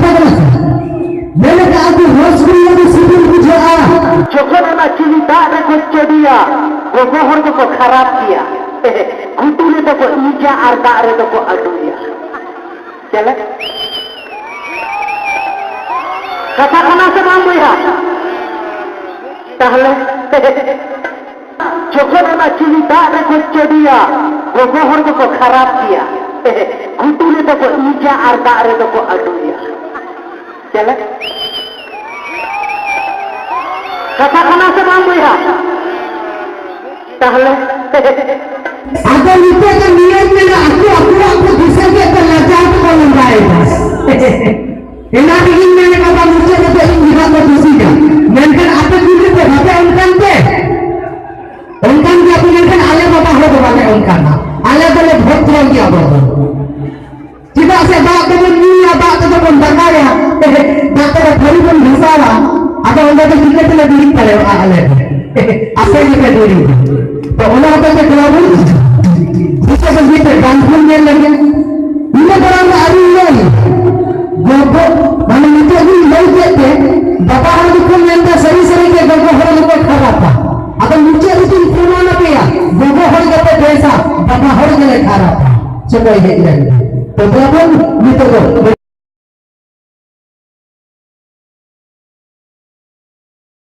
kata kena mereka aku Rasulullah di sini bujaa যখন না চিনি দাঁড়ে করছে দিয়া গোবর তো খারাপ দিয়া ঘুটুলে তো ইজা আর দাঁড়ে তো আডুয়া চলে কথা খানা সে বাম বইয়া তাহলে যখন না চিনি দাঁড়ে করছে দিয়া গোবর তো খারাপ দিয়া ঘুটুলে তো ইজা আর দাঁড়ে তো আডুয়া চলে কথা খানা সে বাম বইয়া তাহলে agar itu akan niatnya aku bisa kita lajar itu kalau baik enak ingin mereka manusia kata ini tidak bersihkan mungkin apa juga berapa ongkan deh ongkan dia punya alih apa hal berapa ongkan alih boleh betul dia berapa tidak sebab kemudian apa kemudian berkaya kata hari pun masalah ada orang yang kita telah diri pada alih apa yang kita diri तो उन्होंने कहा कि खिलाड़ी इससे संगीत गांधी ने लगे इन्हें बड़ा आदमी नहीं गोगो माने नीचे भी नहीं कहते बाबा हमारे को लेंदा सही सही के गोगो हमारे को खड़ा था अगर नीचे उसी प्रमाण पे या गोगो हर के जैसा बाबा हर के खड़ा था चलो ये तो बाबा ये तो